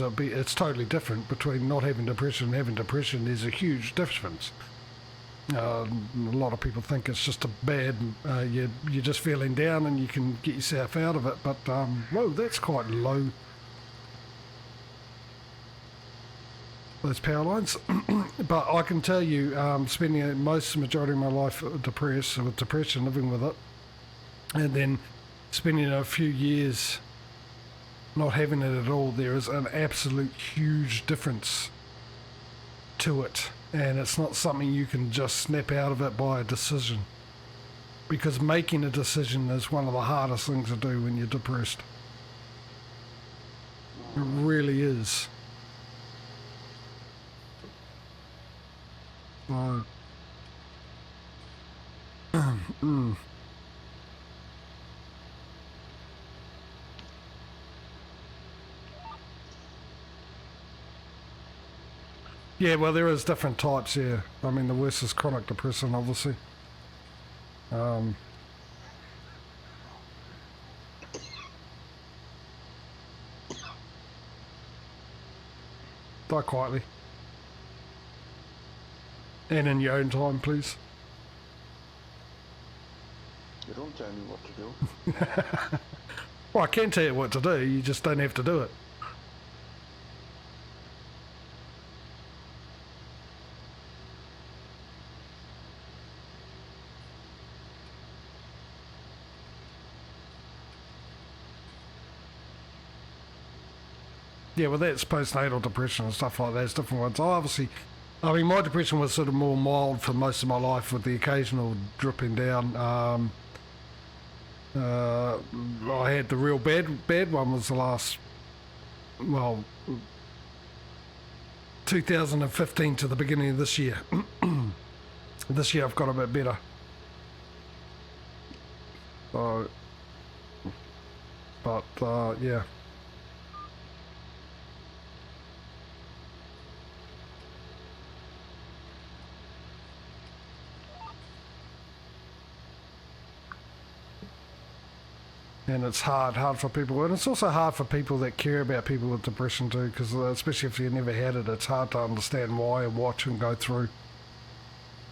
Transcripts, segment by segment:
it's totally different between not having depression and having depression. There's a huge difference. A lot of people think it's just a bad, you're just feeling down and you can get yourself out of it, but whoa, that's quite low. Those power lines. But I can tell you, spending majority of my life depressed, with depression, living with it, and then spending a few years not having it at all, there is an absolute huge difference to it. And it's not something you can just snap out of it by a decision. Because making a decision is one of the hardest things to do when you're depressed. It really is. Yeah, well, there is different types, yeah. I mean, the worst is chronic depression, obviously. Die quietly. And in your own time, please. You don't tell me what to do. Well, I can tell you what to do, you just don't have to do it. Yeah, well, that's postnatal depression and stuff like that. It's different ones. I mean, my depression was sort of more mild for most of my life, with the occasional dripping down. I had the real bad one was the last, well, 2015 to the beginning of this year. This year I've got a bit better. So, but yeah. And it's hard for people, and it's also hard for people that care about people with depression too, because especially if you never had it, it's hard to understand why and watch and go through,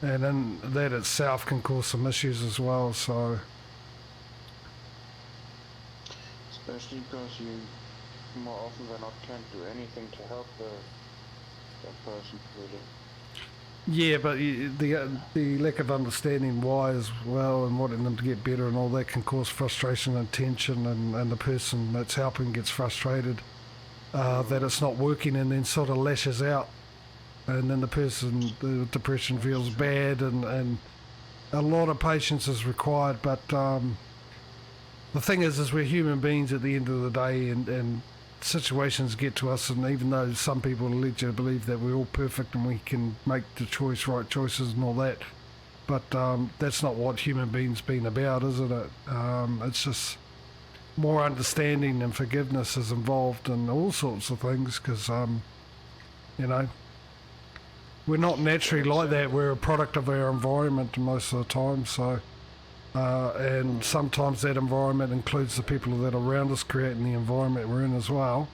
and then that itself can cause some issues as well. So especially because you more often than not can't do anything to help that person really. yeah, but the lack of understanding why as well, and wanting them to get better and all that, can cause frustration and tension, and the person that's helping gets frustrated that it's not working, and then sort of lashes out, and then the person, the depression, feels bad, and a lot of patience is required. But the thing is we're human beings at the end of the day, and situations get to us, and even though some people lead you to believe that we're all perfect and we can make the right choices and all that, but that's not what human beings been about, isn't it? It's just more understanding and forgiveness is involved in all sorts of things, because you know, we're not naturally like that. We're a product of our environment most of the time. So and sometimes that environment includes the people that are around us creating the environment we're in as well.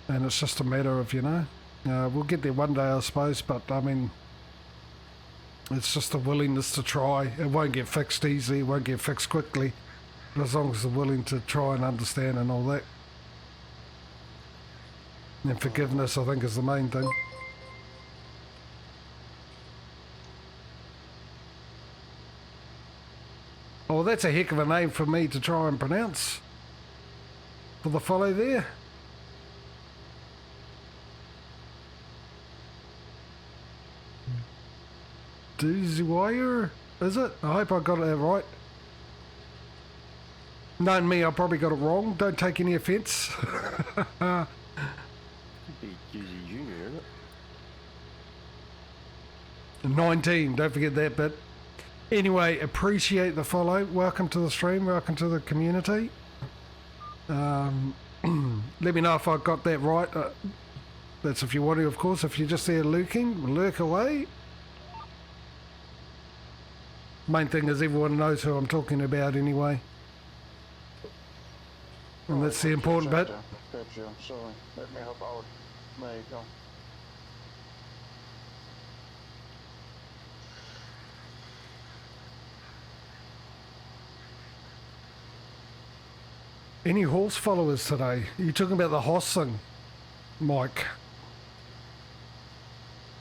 And it's just a matter of, you know, we'll get there one day, I suppose, but I mean, it's just a willingness to try. It won't get fixed easily, it won't get fixed quickly, but as long as they're willing to try and understand and all that. And forgiveness, I think, is the main thing. Oh, that's a heck of a name for me to try and pronounce for the follow there. Dooziwire, is it? I hope I got it right. Knowing me, I probably got it wrong. Don't take any offence. Be Doozy Junior, isn't it? 19, don't forget that bit. Anyway, appreciate the follow. Welcome to the stream. Welcome to the community. Let me know if I got that right. That's if you want to, of course. If you're just there lurking, lurk away. Main thing is everyone knows who I'm talking about anyway. And that's the important bit. Patrio, sorry. Let me help out. There you go. Any horse followers today? Are you talking about the horse thing, Mike?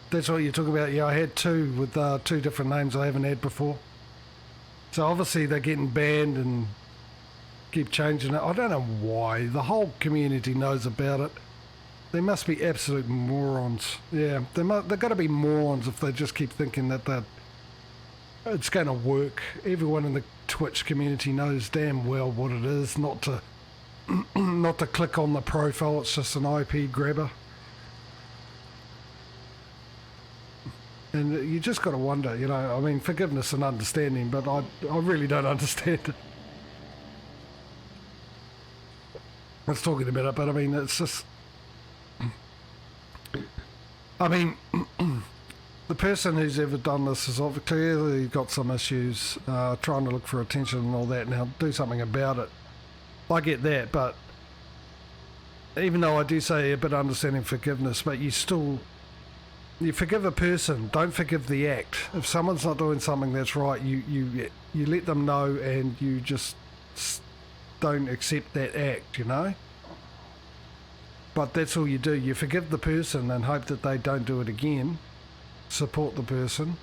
That's what you're talking about? Yeah, I had two with 2 different names I haven't had before. So obviously they're getting banned and keep changing it. I don't know why. The whole community knows about it. They must be absolute morons. Yeah, they've got to be morons if they just keep thinking that it's going to work. Everyone in the Twitch community knows damn well what it is. Not to not to click on the profile. It's just an IP grabber. And you just got to wonder, you know, I mean, forgiveness and understanding, but I really don't understand it. I was talking about it, but I mean, it's just... I mean, the person who's ever done this has clearly got some issues, trying to look for attention and all that. Now, do something about it. I get that, but even though I do say a bit of understanding forgiveness, but you still... You forgive a person, don't forgive the act. If someone's not doing something that's right, you let them know and you just don't accept that act, you know? But that's all you do. You forgive the person and hope that they don't do it again. Support the person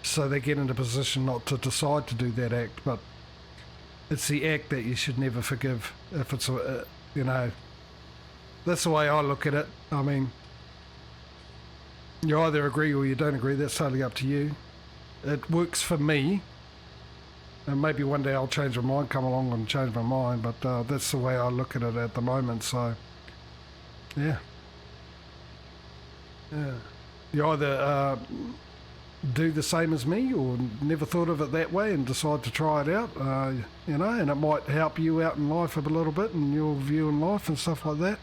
so they get in a position not to decide to do that act. But it's the act that you should never forgive if it's, you know... That's the way I look at it. I mean... You either agree or you don't agree, that's totally up to you. It works for me. And maybe one day I'll change my mind, come along and change my mind, but that's the way I look at it at the moment, so... Yeah. Yeah. You either do the same as me or never thought of it that way and decide to try it out, you know, and it might help you out in life a little bit and your view in life and stuff like that.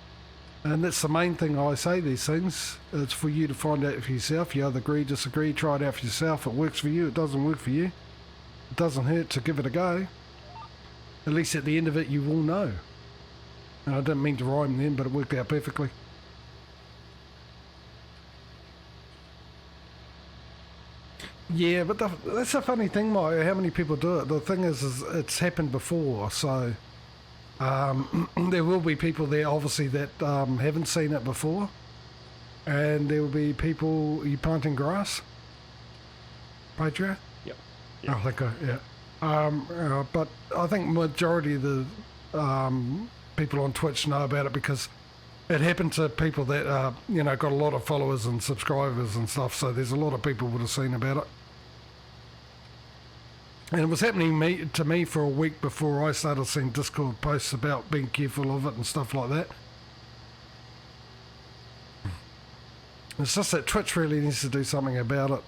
And that's the main thing I say these things. It's for you to find out for yourself. You either agree, disagree, try it out for yourself. It works for you, it doesn't work for you. It doesn't hurt to give it a go. At least at the end of it you will know. And I didn't mean to rhyme then, but it worked out perfectly. Yeah, but that's the funny thing, Mike, how many people do it. The thing is it's happened before, so... there will be people there obviously that haven't seen it before, and there will be people. Are you planting grass, Patrio? Yep. Oh, thank God, yeah. But I think majority of the people on Twitch know about it because it happened to people that you know, got a lot of followers and subscribers and stuff, so there's a lot of people would have seen about it. And it was happening to me for a week before I started seeing Discord posts about being careful of it and stuff like that. It's just that Twitch really needs to do something about it.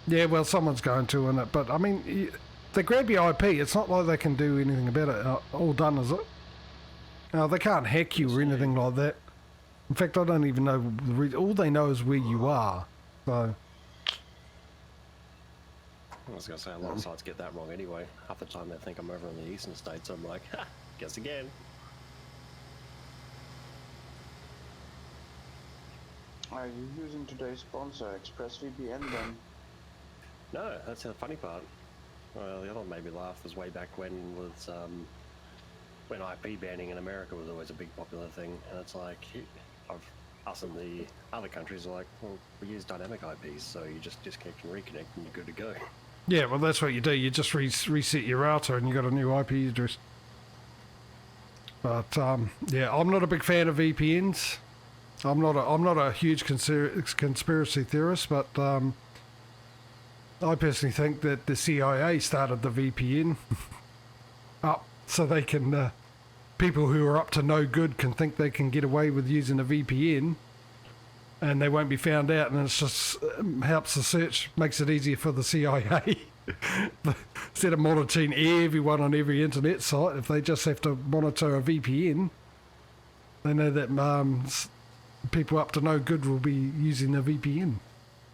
Yeah, well, someone's going to in it, but I mean, they grab your IP. It's not like they can do anything about it. All done, is it? They can't hack you or anything like that. In fact, I don't even know the reason. All they know is where you are. So... I was going to say, a lot of sites get that wrong anyway. Half the time they think I'm over in the eastern states, I'm like, ha, guess again. Are you using today's sponsor, ExpressVPN, then? No, that's the funny part. Well, the other one made me laugh was way back when was, when IP banning in America was always a big popular thing, and it's like, us and the other countries are like, well, we use dynamic IPs, so you just disconnect and reconnect and you're good to go. Yeah, well, that's what you do. You just reset your router and you got a new IP address. But yeah, I'm not a big fan of VPNs. I'm not a huge conspiracy theorist, but I personally think that the CIA started the VPN up so they can people who are up to no good can think they can get away with using a VPN. And they won't be found out, and it's just helps the search, makes it easier for the CIA. Instead of monitoring everyone on every internet site, if they just have to monitor a VPN, they know that people up to no good will be using a VPN.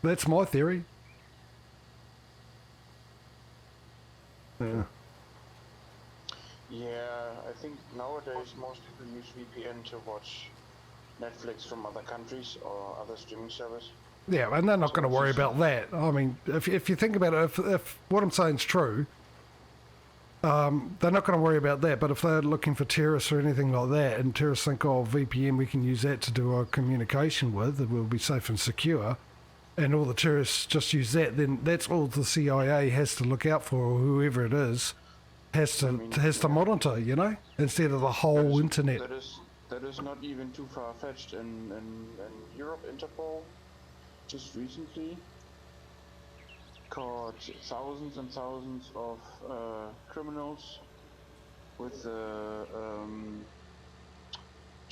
That's my theory. Yeah. Yeah, I think nowadays most people use VPN to watch Netflix from other countries or other streaming service. Yeah, and they're not So going to it's worry just- about that. I mean, if you think about it, if what I'm saying is true, they're not going to worry about that. But if they're looking for terrorists or anything like that, and terrorists think, oh, VPN, we can use that to do our communication with, that we'll be safe and secure, and all the terrorists just use that, then that's all the CIA has to look out for, or whoever it is, has to monitor, you know, instead of the whole internet. That is not even too far-fetched. In Europe, Interpol just recently caught thousands and thousands of criminals with a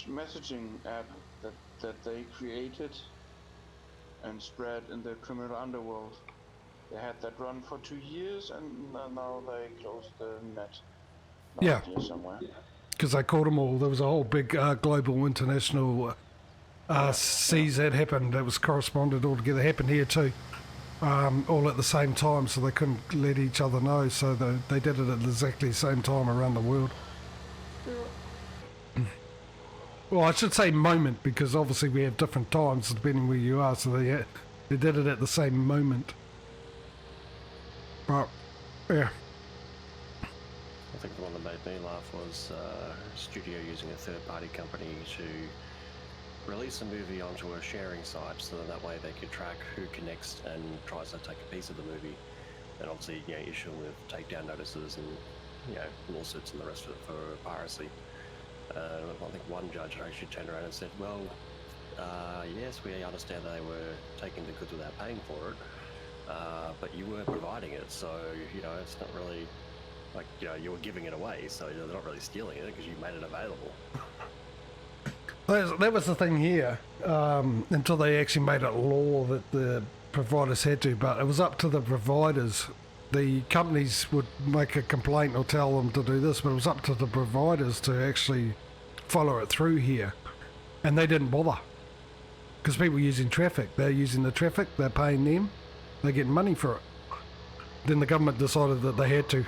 messaging app that they created and spread in the criminal underworld. They had that run for 2 years, and now they closed the net. Yeah. Last year somewhere. Because they caught them all. There was a whole big global international siege that happened. That was corresponded all together. Happened here too, all at the same time. So they couldn't let each other know. So they did it at exactly the same time around the world. Well, I should say moment, because obviously we have different times depending where you are. So they did it at the same moment. But yeah. I think the one that made me laugh was a studio using a third-party company to release a movie onto a sharing site, so that way they could track who connects and tries to take a piece of the movie, and obviously, you know, issue them with takedown notices and, you know, lawsuits and the rest of it for piracy. I think one judge actually turned around and said, well, yes, we understand they were taking the goods without paying for it, but you were providing it, so, you know, it's not really like, you know, you were giving it away, so they're not really stealing it because you made it available. That was the thing here, until they actually made it law that the providers had to, but it was up to the providers. The companies would make a complaint or tell them to do this, but it was up to the providers to actually follow it through here. And they didn't bother. Because people using traffic, they're using the traffic, they're paying them, they're getting money for it. Then the government decided that they had to.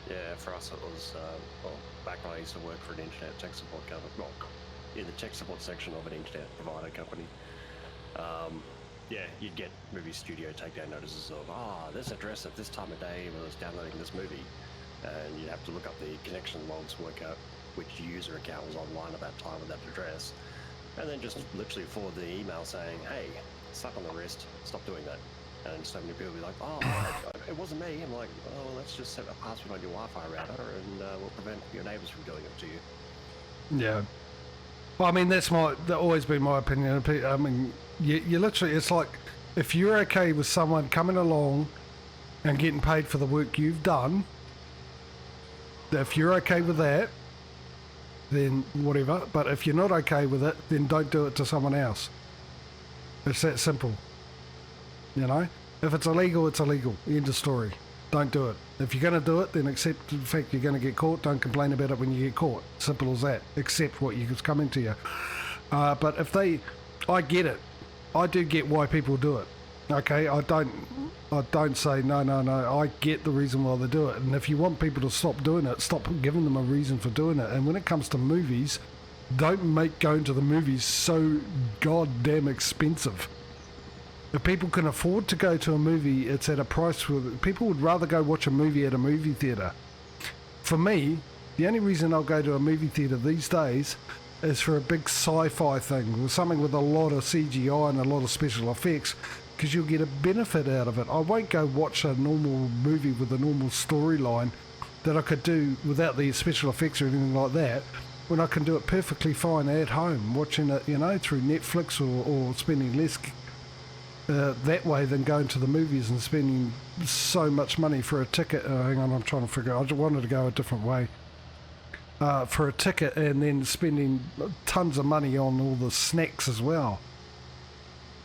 Yeah, for us it was, well, back when I used to work for an internet tech support company, well, in the tech support section of an internet provider company, yeah, you'd get movie studio takedown notices of, this address at this time of day was downloading this movie, and you'd have to look up the connection logs, work out which user account was online at that time with that address, and then just literally forward the email saying, hey, slap on the wrist, stop doing that. And so many people will be like, it wasn't me. I'm like, oh, let's just set a password on your Wi-Fi router and we'll prevent your neighbours from doing it to you. Yeah. Well, I mean, that's always been my opinion. I mean, you literally, it's like, if you're okay with someone coming along and getting paid for the work you've done, if you're okay with that, then whatever. But if you're not okay with it, then don't do it to someone else. It's that simple. You know? If it's illegal, it's illegal. End of story. Don't do it. If you're going to do it, then accept the fact you're going to get caught. Don't complain about it when you get caught. Simple as that. Accept what is coming to you. But if I get it. I do get why people do it. Okay? I don't say no. I get the reason why they do it. And if you want people to stop doing it, stop giving them a reason for doing it. And when it comes to movies, don't make going to the movies so goddamn expensive. If people can afford to go to a movie, it's at a price where people would rather go watch a movie at a movie theatre. For me, the only reason I'll go to a movie theatre these days is for a big sci-fi thing, or something with a lot of CGI and a lot of special effects, because you'll get a benefit out of it. I won't go watch a normal movie with a normal storyline that I could do without the special effects or anything like that, when I can do it perfectly fine at home, watching it, you know, through Netflix or spending less that way than going to the movies and spending so much money for a ticket. Hang on, I'm trying to figure out. I just wanted to go a different way. For a ticket and then spending tons of money on all the snacks as well.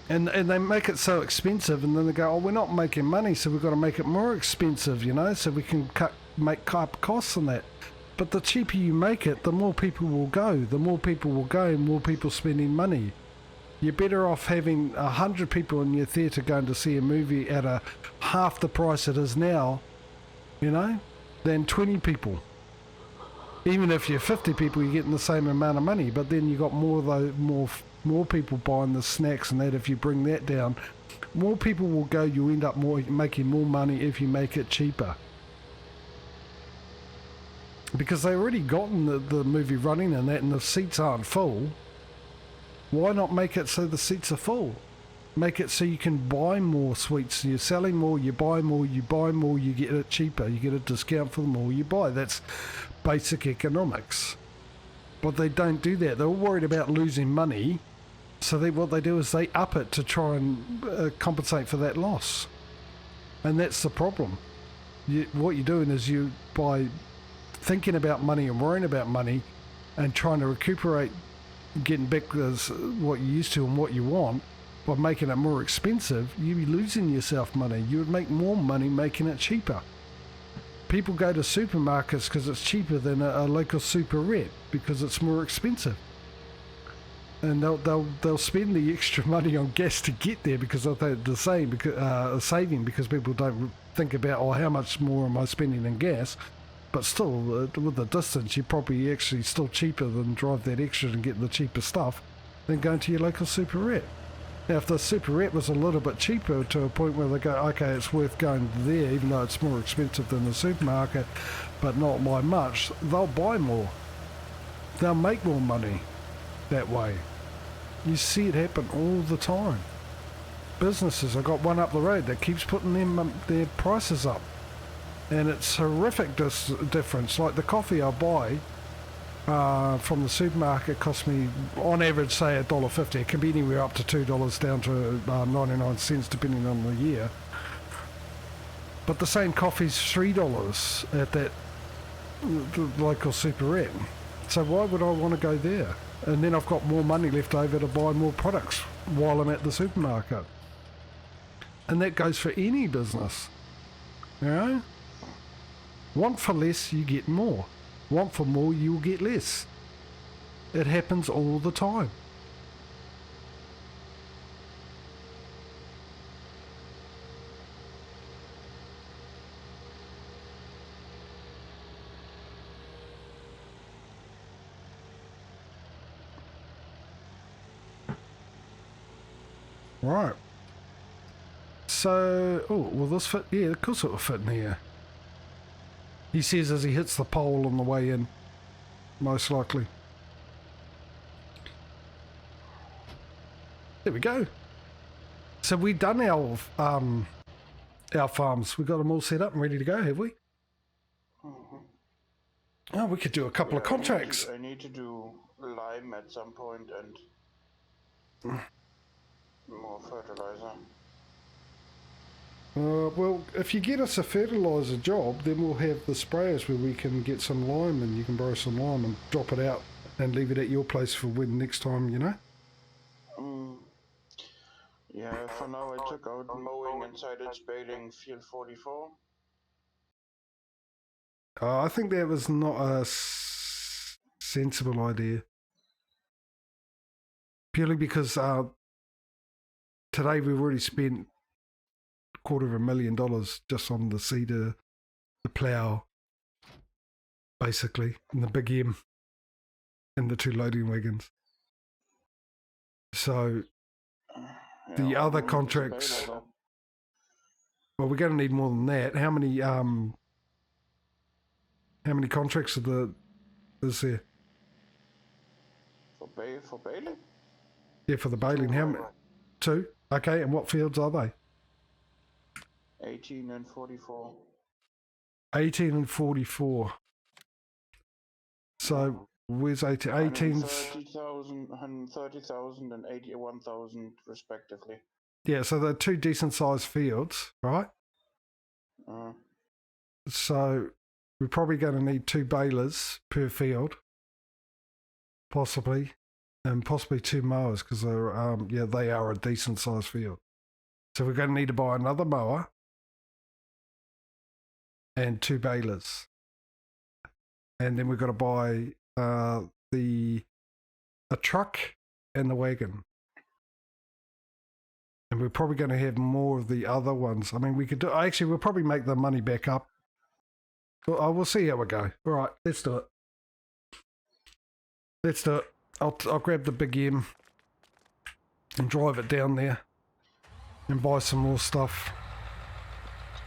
And they make it so expensive, and then they go, we're not making money, so we've got to make it more expensive, you know, so we can cut costs on that. But the cheaper you make it, the more people will go. The more people will go, and more people spending money. You're better off having 100 people in your theatre going to see a movie at half the price it is now, you know, than 20 people. Even if you're 50 people, you're getting the same amount of money, but then you got more people buying the snacks and that. If you bring that down, more people will go. You end up making more money if you make it cheaper. Because they've already gotten the movie running and that, and the seats aren't full. Why not make it so the seats are full? Make it so you can buy more sweets. You're selling more, you buy more, you get it cheaper. You get a discount for the more you buy. That's basic economics. But they don't do that. They're all worried about losing money. So what they do is they up it to try and compensate for that loss. And that's the problem. What you're doing is by thinking about money and worrying about money and trying to recuperate, getting back as what you used to and what you want, by making it more expensive, you'd be losing yourself money. You would make more money making it cheaper. People go to supermarkets because it's cheaper than a local superette because it's more expensive. And they'll spend the extra money on gas to get there because they're the same, because saving, because people don't think about, how much more am I spending in gas? But still, with the distance, you're probably actually still cheaper than drive that extra and get the cheaper stuff than going to your local superette. Now, if the superette was a little bit cheaper to a point where they go, okay, it's worth going there, even though it's more expensive than the supermarket, but not by much, they'll buy more. They'll make more money that way. You see it happen all the time. Businesses, I've got one up the road that keeps putting their prices up. And it's horrific difference. Like the coffee I buy from the supermarket costs me, on average, say $1.50. It can be anywhere up to $2 down to 99 cents depending on the year. But the same coffee's $3 at the local superette. So why would I want to go there? And then I've got more money left over to buy more products while I'm at the supermarket. And that goes for any business. You know? Want for less, you get more. Want for more, you'll get less. It happens all the time. Right. So, will this fit? Yeah, of course it will fit in here. He says as he hits the pole on the way in, most likely. There we go. So we've done our farms. We've got them all set up and ready to go, have we? Mm-hmm. Oh, we could do a couple of contracts. I need to do lime at some point and more fertilizer. Well, if you get us a fertiliser job, then we'll have the sprayers where we can get some lime and you can borrow some lime and drop it out and leave it at your place for when next time, you know? Yeah, for now I took out mowing and started baling field 44. I think that was not a sensible idea. Purely because today we've already spent $250,000 just on the seeder, the plough, basically, and the big M, and the 2 loading wagons. So the other contracts, well, we're going to need more than that. How many contracts is there? For baling? Yeah, for the baling. How many? 2. Okay, and what fields are they? 18 and 44. 18 and 44. So where's 18? 18's 130,000 and 81,000 respectively. Yeah, so they're 2 decent sized fields, right? So we're probably going to need 2 balers per field, possibly, and possibly 2 mowers because they're they are a decent sized field. So we're going to need to buy another mower and 2 balers, and then we've got to buy a truck and the wagon, and we're probably going to have more of the other ones. I mean, we could do. Actually, we'll probably make the money back up Well, we'll see how we go. All right, let's do it. Let's do it. I'll grab the big M and drive it down there and buy some more stuff.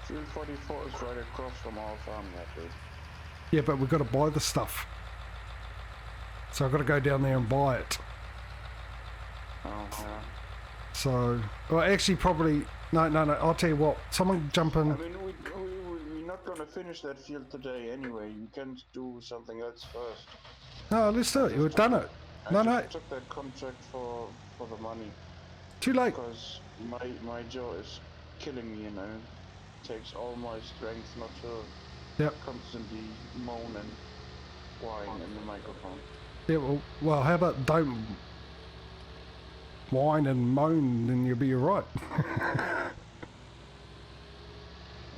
Field 44 is right across from our farm that way. Yeah, but we've got to buy the stuff. So I've got to go down there and buy it. Oh, yeah. So, well, actually, probably no. I'll tell you what. Someone jump in. I mean, we're not gonna finish that field today anyway. You can do something else first. No, let's do it. We've done it. I No. just took that contract for the money Too late. because my jaw is killing me, and it takes all my strength not to Yep. constantly moan and whine in the microphone. Yeah. Well. How about don't whine and moan, then you'll be all right.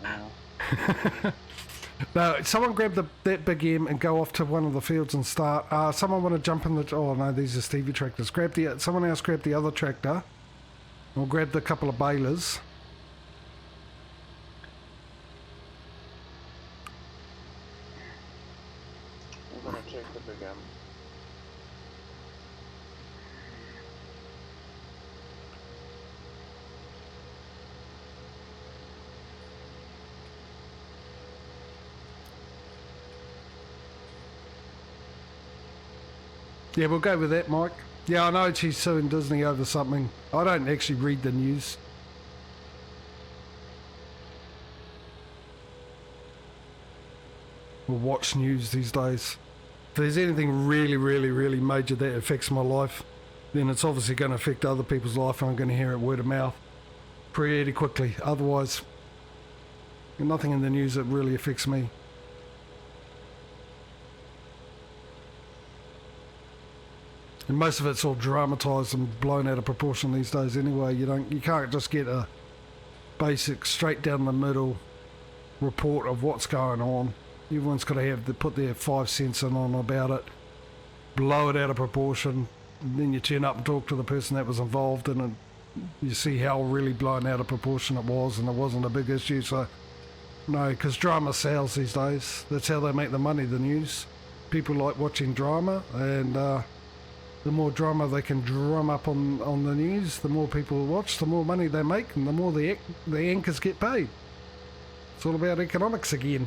Yeah. No, someone grab that big M and go off to one of the fields and start. Someone want to jump in the... Oh, no, these are Stevie tractors. Someone else grab the other tractor. Or grab the couple of balers. We're gonna take the big M. Yeah, we'll go with that, Mike. Yeah, I know she's suing Disney over something. I don't actually read the news. Or watch news these days. If there's anything really major that affects my life, then it's obviously going to affect other people's life, and I'm going to hear it word of mouth pretty quickly. Otherwise, nothing in the news that really affects me. And most of it's all dramatised and blown out of proportion these days anyway. You can't just get a basic straight down the middle report of what's going on. Everyone's got to put their 5 cents in on about it, blow it out of proportion, and then you turn up and talk to the person that was involved in it. You see how really blown out of proportion it was, and it wasn't a big issue. So no, because drama sells these days. That's how they make the money, the news. People like watching drama, and the more drama they can drum up on the news, the more people watch, the more money they make, and the more the anchors get paid. It's all about economics again.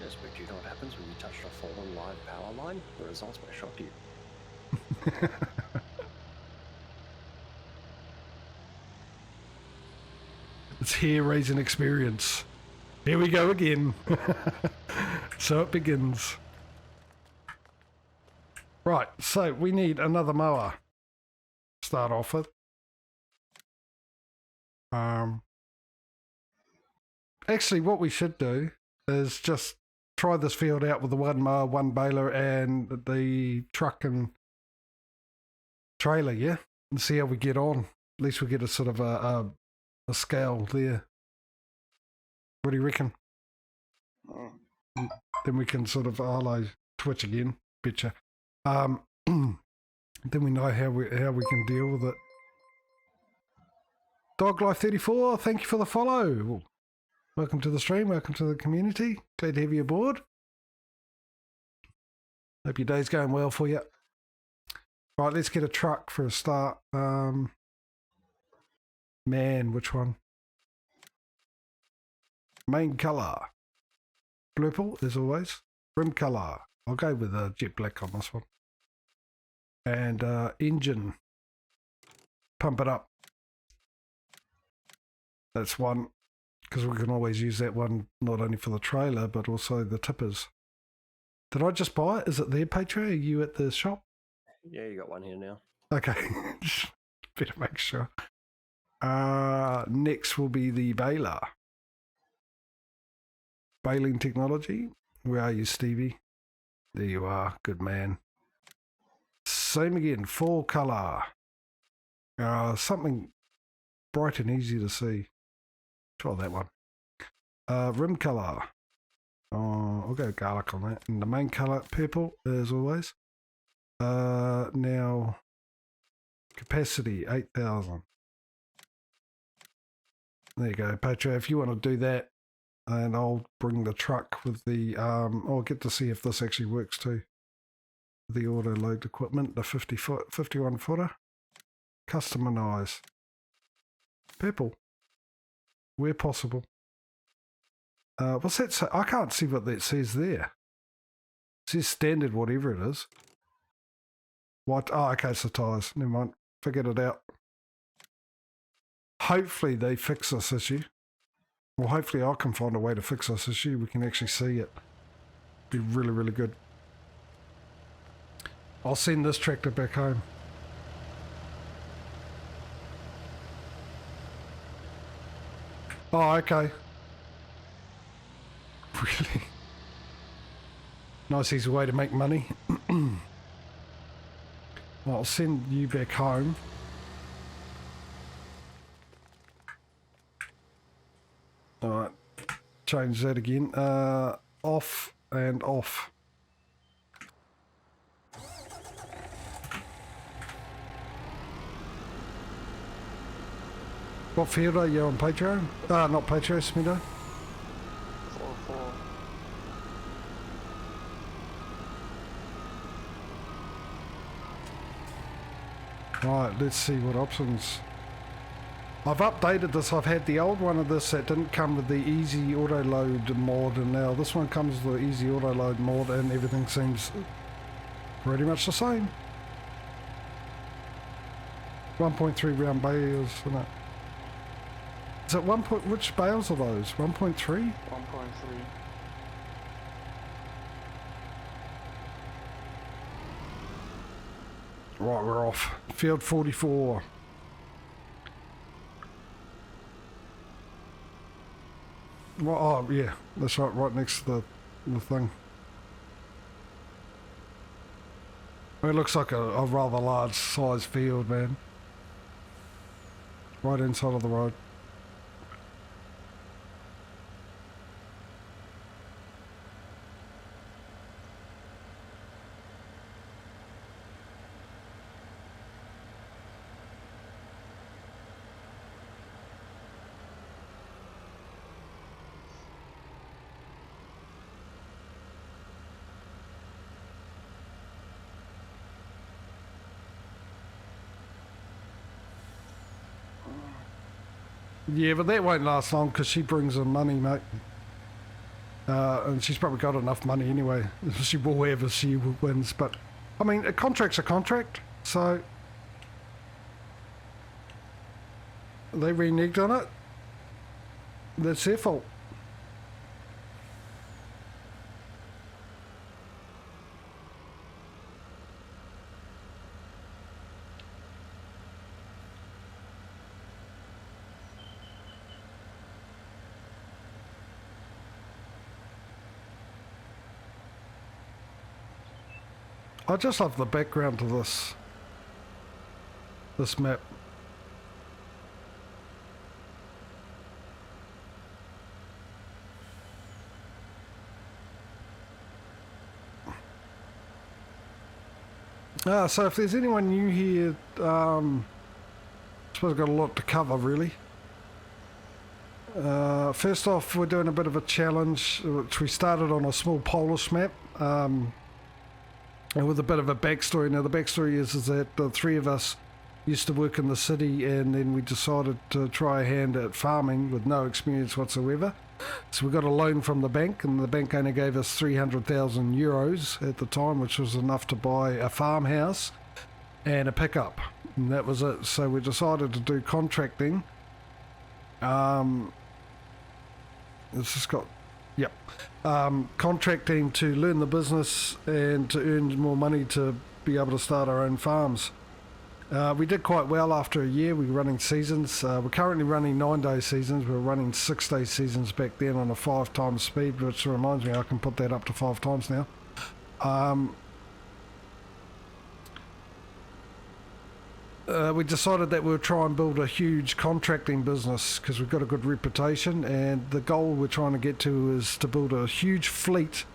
Yes, but you know what happens when you touch a fallen live power line? The results may shock you. It's hair-raising experience. Here we go again. So it begins. Right, so we need another mower to start off with. Actually, what we should do is just try this field out with the one mower, one baler, and the truck and trailer, yeah? And see how we get on. At least we get a sort of a scale there. What do you reckon? Then we can sort of, hello, Twitch again, betcha. Then we know how we can deal with it. Doglife34, thank you for the follow. Welcome to the stream, welcome to the community. Glad to have you aboard. Hope your day's going well for you. Right, let's get a truck for a start. Man, which one? Main colour. Blurple, as always. Rim colour. I'll go with jet black on this one. And engine. Pump it up. That's one. Because we can always use that one not only for the trailer, but also the tippers. Did I just buy it? Is it there, Patrio? Are you at the shop? Yeah, you got one here now. Okay. Better make sure. Next will be the baler. Baling technology. Where are you, Stevie? There you are. Good man. Same again. Fall colour. Something bright and easy to see. Try that one. Rim colour. I'll go garlic on that. And the main colour, purple, as always. Now, capacity, 8,000. There you go, Patrio. If you want to do that, and I'll bring the truck with the, I'll get to see if this actually works too. The auto load equipment, the 51 footer. Customize. Purple. Where possible. What's that say? I can't see what that says there. It says standard whatever it is. What? Oh, okay, it's the tyres. Never mind. Figured it out. Hopefully they fix this issue. Well, hopefully I can find a way to fix this issue. We can actually see it. Be really, really good. I'll send this tractor back home. Oh, okay. Really? Nice easy way to make money. Well, I'll send you back home. Alright. Change that again. Off and off. What field are you on, Patrio? Not Patrio, Smido. 4-4. Right, let's see what options. I've updated this. I've had the old one of this that didn't come with the easy auto load mod, and now this one comes with the easy auto load mod, and everything seems pretty much the same. 1.3 round bales, isn't it? Is it which bales are those? 1.3? 1.3. Right, we're off. Field 44. Well, oh, yeah, that's right next to the thing. It looks like a rather large size field, man. Right inside of the road. Yeah, but that won't last long because she brings in money, mate. And she's probably got enough money anyway. She will wherever she wins. But, I mean, a contract's a contract. So, they reneged on it. That's their fault. I just love the background to this map. So if there's anyone new here, I suppose I've got a lot to cover really. First off, we're doing a bit of a challenge, which we started on a small Polish map. And with a bit of a backstory. Now the backstory is that the three of us used to work in the city, and then we decided to try a hand at farming with no experience whatsoever. So we got a loan from the bank, and the bank only gave us 300,000 euros at the time, which was enough to buy a farmhouse and a pickup, and that was it. So we decided to do contracting. It's just got, yep. Contracting to learn the business and to earn more money to be able to start our own farms. We did quite well after a year. We were running seasons. We're currently running 9-day seasons. We were running 6-day seasons back then on a 5 times speed, which reminds me I can put that up to 5 times now. We decided that we'll try and build a huge contracting business because we've got a good reputation, and the goal we're trying to get to is to build a huge fleet